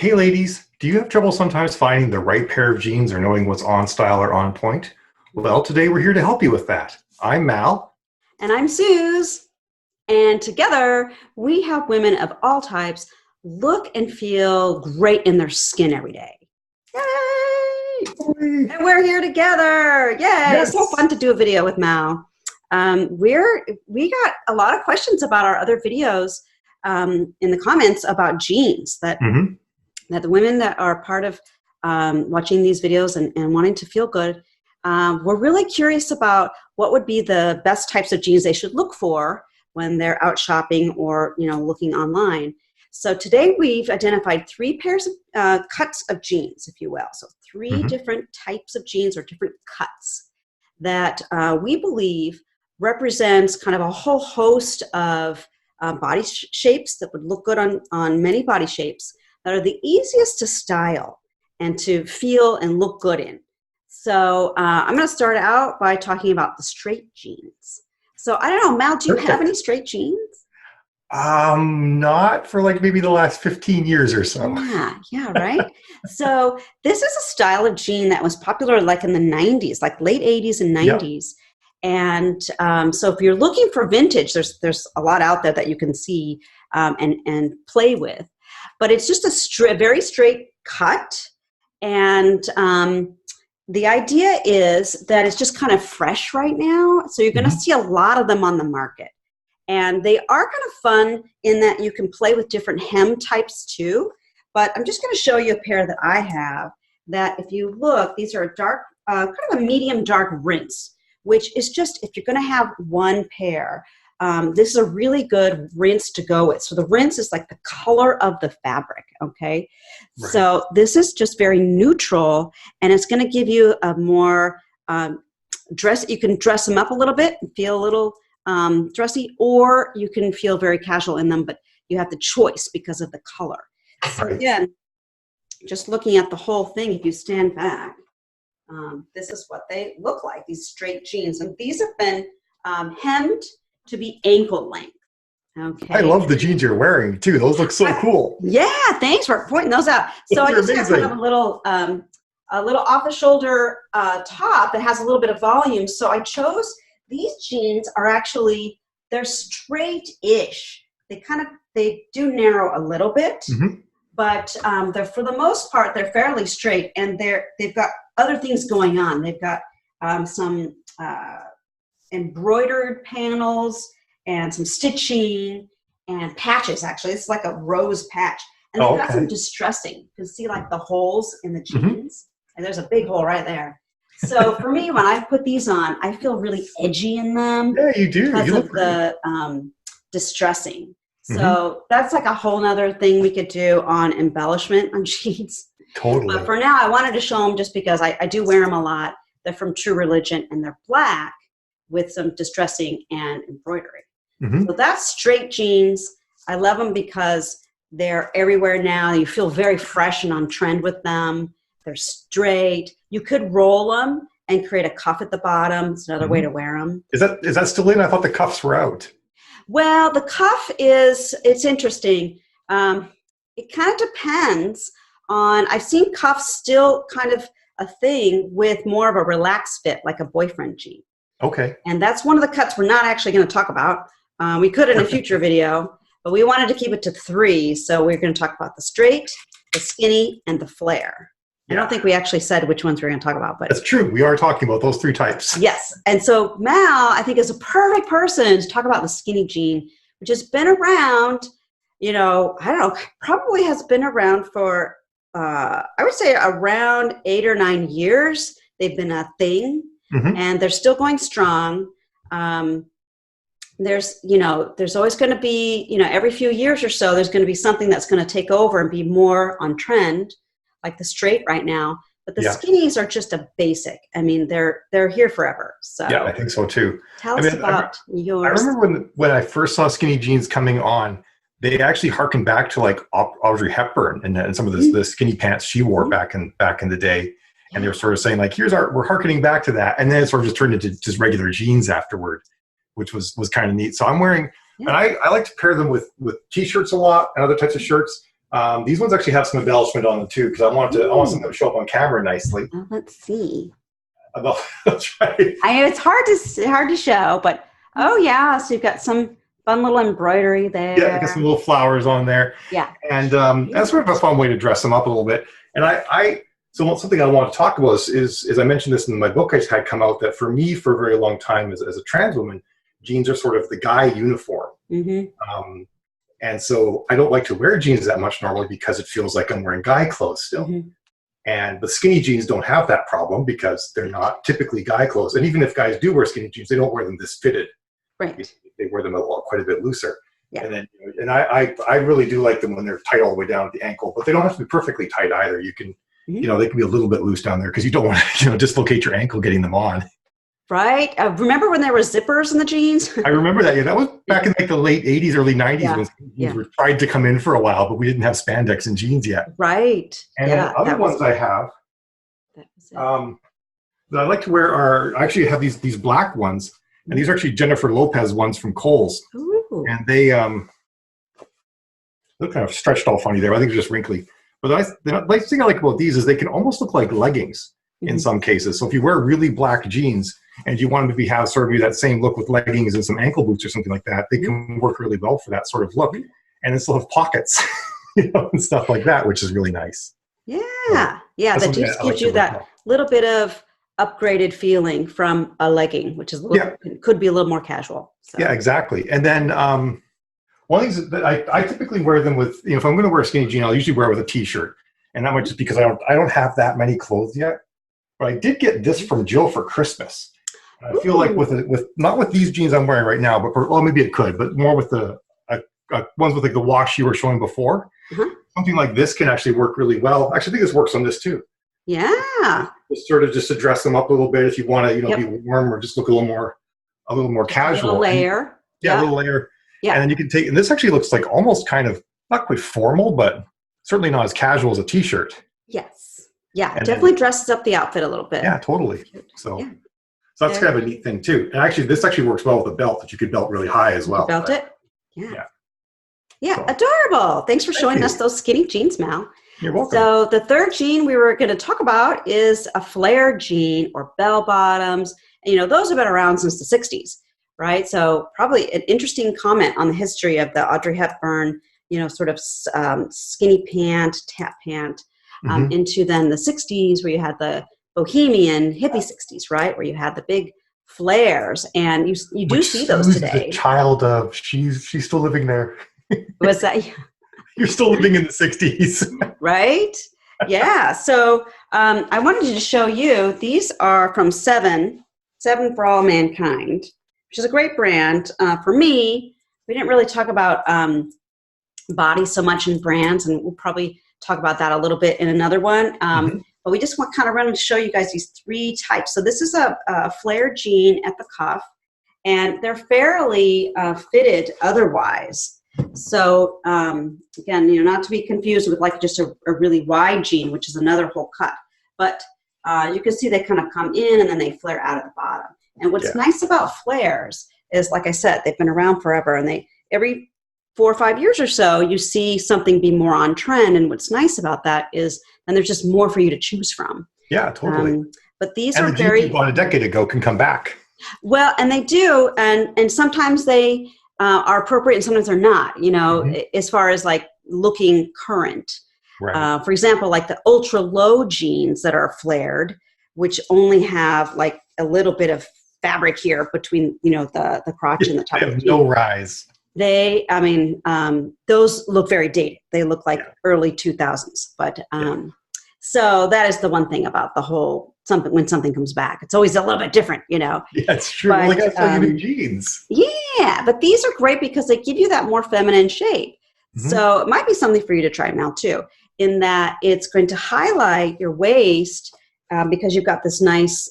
Hey ladies, do you have trouble sometimes finding the right pair of jeans or knowing what's on style or on point? Well, today we're here to help you with that. I'm Mal. And I'm Suze. And together, we help women of all types look and feel great in their skin every day. Yay! Hey. And we're here together. Yay! Yes. It's so fun to do a video with Mal. We got a lot of questions about our other videos in the comments about jeans that the women that are part of watching these videos and wanting to feel good, we're really curious about what would be the best types of jeans they should look for when they're out shopping or looking online. So today we've identified 3 pairs of cuts of jeans, if you will. So 3 different types of jeans or different cuts that we believe represents kind of a whole host of body shapes that would look good on many body shapes that are the easiest to style and to feel and look good in. So I'm going to start out by talking about the straight jeans. So I don't know, Mal, do you have any straight jeans? Not for like maybe the last 15 years or so. Yeah, right? So this is a style of jean that was popular like in the 90s, like late 80s and 90s. Yep. And so if you're looking for vintage, there's a lot out there that you can see and play with. But it's just a very straight cut. And the idea is that it's just kind of fresh right now. So you're going to see a lot of them on the market. And they are kind of fun in that you can play with different hem types too. But I'm just going to show you a pair that I have that if you look, these are a dark, kind of a medium dark rinse, which is just, if you're going to have one pair, this is a really good rinse to go with. So the rinse is like the color of the fabric, okay? Right. So this is just very neutral, and it's going to give you a more you can dress them up a little bit and feel a little dressy, or you can feel very casual in them, but you have the choice because of the color. So again, just looking at the whole thing, if you stand back, this is what they look like, these straight jeans. And these have been hemmed to be ankle length. Okay. I love the jeans you're wearing too. Those look so cool. Yeah, thanks for pointing those out. So I just have kind of a little off the shoulder top that has a little bit of volume. So I chose these jeans they're straight-ish. They do narrow a little bit, but they're, for the most part, they're fairly straight, and they've got other things going on. They've got some embroidered panels and some stitching and patches, actually. It's like a rose patch. And they've got some distressing. You can see like the holes in the jeans, and there's a big hole right there. So for me, when I put these on, I feel really edgy in them. Yeah, you do. Because of the distressing. So that's like a whole nother thing we could do on embellishment on jeans. Totally. But for now, I wanted to show them just because I do wear them a lot. They're from True Religion, and they're black with some distressing and embroidery. So that's straight jeans. I love them because they're everywhere now. You feel very fresh and on trend with them. They're straight. You could roll them and create a cuff at the bottom. It's another way to wear them. Is that still in? I thought the cuffs were out. Well, the cuff it's interesting. It kind of depends on, I've seen cuffs still kind of a thing with more of a relaxed fit, like a boyfriend jean. Okay. And that's one of the cuts we're not actually going to talk about. We could in a future video, but we wanted to keep it to 3. So we're going to talk about the straight, the skinny, and the flare. I don't think we actually said which ones we're going to talk about. But that's true. We are talking about those 3 types. Yes. And so Mal, I think, is a perfect person to talk about the skinny jean, which has been around, I don't know, probably has been around for, I would say around 8 or 9 years. They've been a thing, and they're still going strong. There's always going to be, every few years or so, there's going to be something that's going to take over and be more on trend, like the straight right now. But the skinnies are just a basic. I mean, they're here forever. So yeah, I think so too. Tell us about yours. I remember when I first saw skinny jeans coming on, they actually harkened back to like Audrey Hepburn and some of the skinny pants she wore back in the day. And they were sort of saying like, we're harkening back to that. And then it sort of just turned into just regular jeans afterward, which was kind of neat. So I'm wearing, and I like to pair them with t-shirts a lot and other types of shirts. These ones actually have some embellishment on them too, because I want something to show up on camera nicely. Oh, let's see. That's right. I know it's hard to show, but oh yeah, so you've got some fun little embroidery there. Yeah, I got some little flowers on there. Yeah, and that's sort of a fun way to dress them up a little bit. And so something I want to talk about is I mentioned this in my book I had come out, that for me for a very long time as a trans woman, jeans are sort of the guy uniform. Mm-hmm. And so I don't like to wear jeans that much normally because it feels like I'm wearing guy clothes still. Mm-hmm. And the skinny jeans don't have that problem because they're not typically guy clothes. And even if guys do wear skinny jeans, they don't wear them this fitted. Right. They wear them quite a bit looser. Yeah. And then, I really do like them when they're tight all the way down at the ankle, but they don't have to be perfectly tight either. You can, they can be a little bit loose down there because you don't want to, dislocate your ankle getting them on. Right. Remember when there were zippers in the jeans? I remember that. Yeah, that was back in like the late 80s, early 90s when jeans were tried to come in for a while, but we didn't have spandex in jeans yet. Right. And then other ones I have that I like to wear I actually have these black ones, and these are actually Jennifer Lopez ones from Kohl's. Ooh. And they look kind of stretched all funny there. I think they're just wrinkly. But the nice thing I like about these is they can almost look like leggings in some cases. So if you wear really black jeans and you want them to have sort of that same look with leggings and some ankle boots or something like that, they can work really well for that sort of look. And then still have pockets, and stuff like that, which is really nice. Yeah. That just gives you that little bit of upgraded feeling from a legging, which is could be a little more casual. So. Yeah, exactly. And then one of the things that I typically wear them with, if I'm going to wear a skinny jean, I'll usually wear it with a t-shirt. And that might just because I don't have that many clothes yet. But I did get this from Jill for Christmas. And I feel like with not with these jeans I'm wearing right now, but maybe it could, but more with the ones with like the wash you were showing before. Something like this can actually work really well. Actually, I think this works on this too. Yeah. Just to dress them up a little bit if you want to, be warm or just look a little more casual. A little layer. A little layer. Yeah. And then you can and this actually looks like almost kind of not quite formal, but certainly not as casual as a t-shirt. Yes. Yeah, it definitely dresses up the outfit a little bit. Yeah, totally. So that's kind of a neat thing too. And actually, this actually works well with a belt that you could belt really high as well. Belt it? Yeah. So, adorable. Thanks for showing us those skinny jeans, Mal. You're welcome. So the third jean we were going to talk about is a flare jean or bell bottoms. And, those have been around since the 60s, right? So probably an interesting comment on the history of the Audrey Hepburn, sort of skinny pant, tap pant, into then the 60s where you had the bohemian hippie 60s, right? Where you had the big flares, and you do see those today. The child of, she's still living there. Was that? You're still living in the 60s. Right? Yeah. So I wanted to show you, these are from Seven for All Mankind, which is a great brand. For me, we didn't really talk about body so much in brands, and we'll probably talk about that a little bit in another one. But we just want to show you guys these three types. So this is a flare jean at the cuff, and they're fairly fitted otherwise. So again, not to be confused with like just a really wide jean, which is another whole cut. But you can see they kind of come in and then they flare out at the bottom. And what's nice about flares is, like I said, they've been around forever, and every 4 or 5 years or so, you see something be more on trend. And what's nice about that is then there's just more for you to choose from. Yeah, totally. But these and are the very... jeans you bought a decade ago can come back. Well, and they do. And sometimes they are appropriate and sometimes they're not, as far as like looking current. Right. For example, like the ultra low jeans that are flared, which only have like a little bit of fabric here between, the crotch and the top. They have no rise. Those look very dated. They look like early 2000s. But so that is the one thing about the whole when something comes back. It's always a little bit different, Yeah, it's true. But, that's how you do jeans. Yeah, but these are great because they give you that more feminine shape. So it might be something for you to try now too, in that it's going to highlight your waist because you've got this nice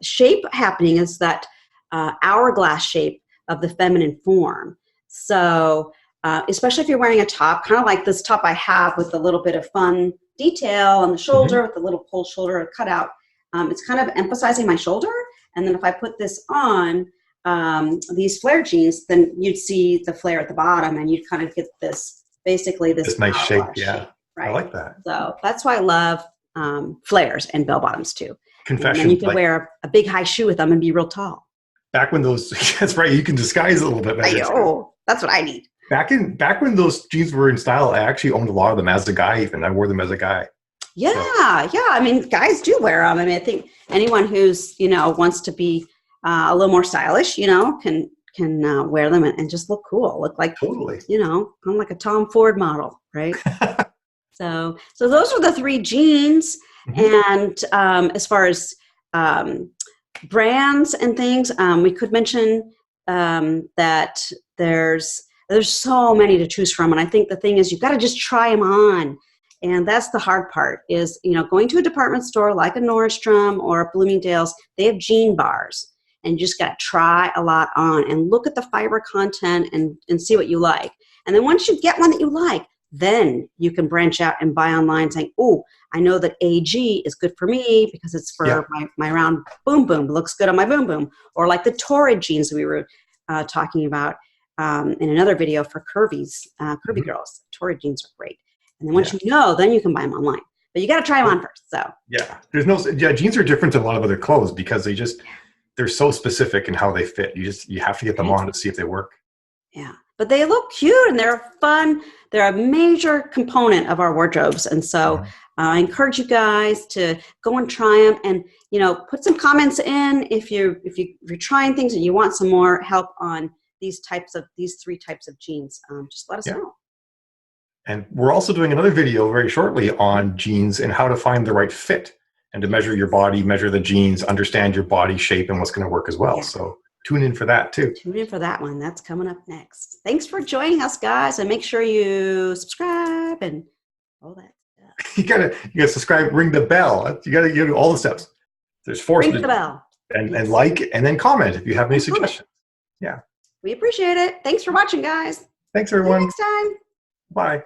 shape happening, is that hourglass shape of the feminine form. So especially if you're wearing a top, kind of like this top I have with a little bit of fun detail on the shoulder with a little pull shoulder cutout. It's kind of emphasizing my shoulder. And then if I put this on, these flare jeans, then you'd see the flare at the bottom and you'd kind of get this basically this nice shape. hourglass Yeah. shape, right? I like that. So that's why I love flares and bell bottoms too. Confession. And then you can wear a big high shoe with them and be real tall. Back when those, that's right, you can disguise it a little bit better. Oh, that's what I need. Back when those jeans were in style, I actually owned a lot of them as a guy. Even I wore them as a guy. Yeah, so. Yeah. I mean, guys do wear them. I mean, I think anyone who's wants to be a little more stylish, can wear them and just look cool. Look like totally. I'm like a Tom Ford model, right? So those are the 3 jeans. Mm-hmm. And as far as brands and things, we could mention that there's so many to choose from, and I think the thing is you've got to just try them on, and that's the hard part. Is going to a department store like a Nordstrom or a Bloomingdale's, they have jean bars, and you just got to try a lot on and look at the fiber content and see what you like, and then once you get one that you like, then you can branch out and buy online saying, oh, I know that AG is good for me because it's for my round boom boom. It looks good on my boom boom. Or like the Torrid jeans we were talking about in another video for curvy girls. Torrid jeans are great. And then once then you can buy them online. But you got to try them on first. So jeans are different than a lot of other clothes because they're so specific in how they fit. You have to get them on to see if they work. Yeah. But they look cute and they're fun. They're a major component of our wardrobes. And so I encourage you guys to go and try them and, put some comments in if you're trying things and you want some more help on these 3 types of jeans. Just let us know. And we're also doing another video very shortly on jeans and how to find the right fit and to measure your body, measure the jeans, understand your body shape and what's going to work as well. Yeah. So tune in for that too. Tune in for that one. That's coming up next. Thanks for joining us, guys, and make sure you subscribe and all that stuff. You gotta subscribe, ring the bell. You gotta do all the steps. There's 4 steps. Ring the bell. And like and then comment if you have any suggestions. Yeah. We appreciate it. Thanks for watching, guys. Thanks everyone. See you next time. Bye.